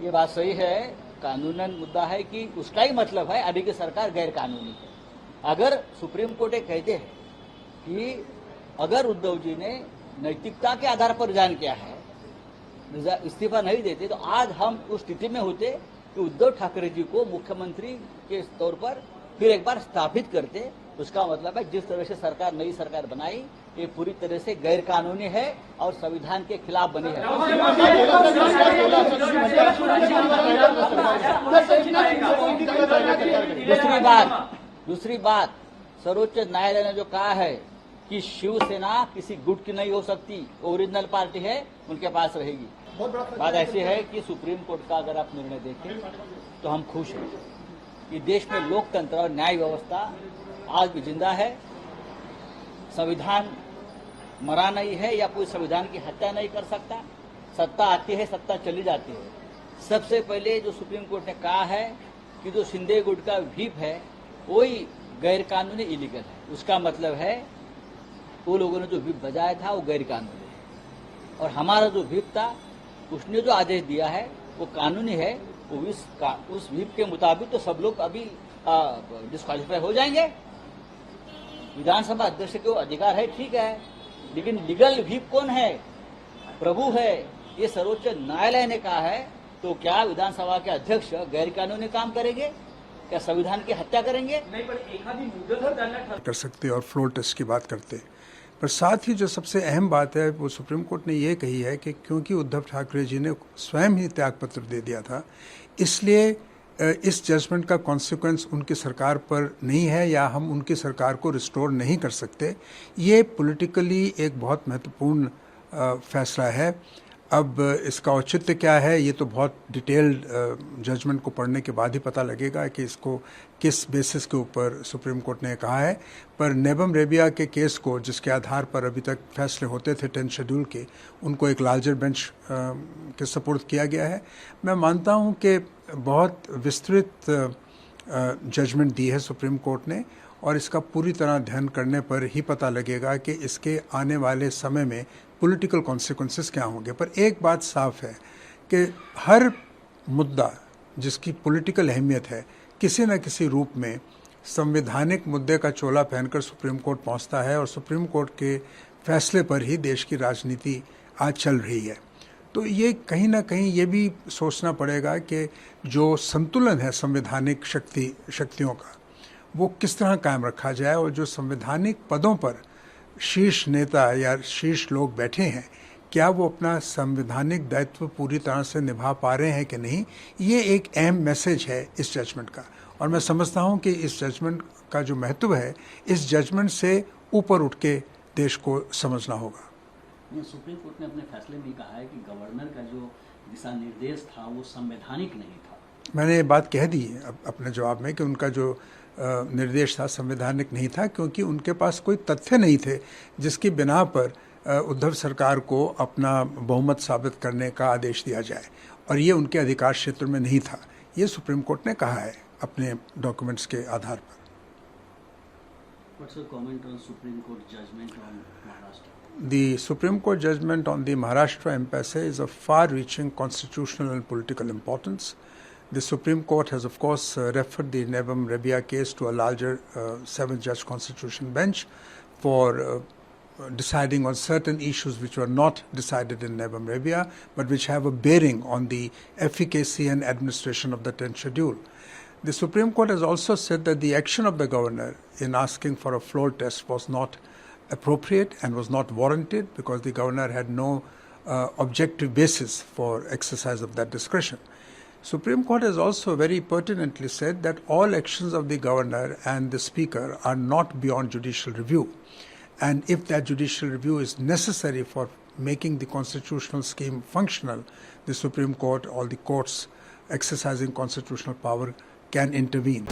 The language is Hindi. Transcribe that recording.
ये बात सही है, कानूनन मुद्दा है कि उसका ही मतलब है अभी की सरकार गैर कानूनी है। अगर सुप्रीम कोर्ट ये कहते हैं कि अगर उद्धव जी ने नैतिकता के आधार पर रिजाइन किया है, इस्तीफा नहीं देते, तो आज हम उस स्थिति में होते कि उद्धव ठाकरे जी को मुख्यमंत्री के तौर पर फिर एक बार स्थापित करते। उसका मतलब है जिस तरह से सरकार नई सरकार बनाई ये पूरी तरह से गैर कानूनी है और संविधान के खिलाफ बनी है। दूसरी बात सर्वोच्च न्यायालय ने जो कहा है कि शिवसेना किसी गुट की नहीं हो सकती, ओरिजिनल पार्टी है, उनके पास रहेगी। बात ऐसी है कि सुप्रीम कोर्ट का अगर आप निर्णय देखें तो हम खुश हैं कि देश में लोकतंत्र और न्याय व्यवस्था आज भी जिंदा है। संविधान मरा नहीं है या कोई संविधान की हत्या नहीं कर सकता। सत्ता आती है, सत्ता चली जाती है। सबसे पहले जो सुप्रीम कोर्ट ने कहा है कि जो शिंदे गुट का व्हीप है वही गैर कानूनी इलीगल है। उसका मतलब है वो लोगों ने जो व्हीप बजाया था वो गैर कानूनी है और हमारा जो व्हीप था उसने जो आदेश दिया है वो कानूनी है। उस व्हीप के मुताबिक तो सब लोग अभी डिस्क्वालीफाई हो जाएंगे। विधानसभा अध्यक्ष के अधिकार है, ठीक है, लेकिन लीगल व्हीप कौन है? प्रभु है। ये सर्वोच्च न्यायालय ने कहा है, तो क्या विधानसभा के अध्यक्ष गैर कानूनी काम करेंगे? क्या संविधान की हत्या करेंगे? नहीं, पर एक आधी मुद्दत कर सकते और फ्लोर टेस्ट की बात करते। पर साथ ही जो सबसे अहम बात है वो सुप्रीम कोर्ट ने ये कही है कि क्योंकि उद्धव ठाकरे जी ने स्वयं ही त्यागपत्र दे दिया था, इसलिए इस जजमेंट का कॉन्सिक्वेंस उनकी सरकार पर नहीं है या हम उनकी सरकार को रिस्टोर नहीं कर सकते। ये पॉलिटिकली एक बहुत महत्वपूर्ण फैसला है। अब इसका औचित्य क्या है ये तो बहुत डिटेल्ड जजमेंट को पढ़ने के बाद ही पता लगेगा कि इसको किस बेसिस के ऊपर सुप्रीम कोर्ट ने कहा है। पर नेबम रेबिया के केस को जिसके आधार पर अभी तक फैसले होते थे 10 शेड्यूल के, उनको एक लार्जर बेंच के सपुर्द किया गया है। मैं मानता हूं कि बहुत विस्तृत जजमेंट दी है सुप्रीम कोर्ट ने और इसका पूरी तरह अध्ययन करने पर ही पता लगेगा कि इसके आने वाले समय में पॉलिटिकल कॉन्सिक्वेंसेस क्या होंगे। पर एक बात साफ है कि हर मुद्दा जिसकी पॉलिटिकल अहमियत है किसी न किसी रूप में संवैधानिक मुद्दे का चोला पहनकर सुप्रीम कोर्ट पहुंचता है और सुप्रीम कोर्ट के फैसले पर ही देश की राजनीति आज चल रही है। तो ये कहीं ना कहीं ये भी सोचना पड़ेगा कि जो संतुलन है संवैधानिक शक्तियों का वो किस तरह कायम रखा जाए और जो संवैधानिक पदों पर शीर्ष नेता या शीर्ष लोग बैठे हैं क्या वो अपना संवैधानिक दायित्व पूरी तरह से निभा पा रहे हैं कि नहीं। ये एक अहम मैसेज है इस जजमेंट का और मैं समझता हूं कि इस जजमेंट का जो महत्व है इस जजमेंट से ऊपर उठ के देश को समझना होगा। सुप्रीम कोर्ट ने अपने फैसले में कहा है कि गवर्नर का जो दिशा निर्देश था वो संवैधानिक नहीं था। मैंने ये बात कह दी अपने जवाब में कि उनका जो निर्देश था संवैधानिक नहीं था क्योंकि उनके पास कोई तथ्य नहीं थे जिसकी बिना पर उद्धव सरकार को अपना बहुमत साबित करने का आदेश दिया जाए और ये उनके अधिकार क्षेत्र में नहीं था। ये सुप्रीम कोर्ट ने कहा है अपने डॉक्यूमेंट्स के आधार पर। What's your comment on Supreme Court judgment on Maharashtra? The Supreme Court judgment on the Maharashtra impasse is of far-reaching constitutional and political importance. The Supreme Court has, of course, referred the Nevam Rebia case to a larger 7-judge constitution bench for deciding on certain issues which were not decided in Nevam Rebia, but which have a bearing on the efficacy and administration of the 10th schedule. The Supreme Court has also said that the action of the governor in asking for a floor test was not appropriate and was not warranted because the governor had no objective basis for exercise of that discretion. Supreme Court has also very pertinently said that all actions of the governor and the speaker are not beyond judicial review. And if that judicial review is necessary for making the constitutional scheme functional, the Supreme Court or the courts exercising constitutional power can intervene.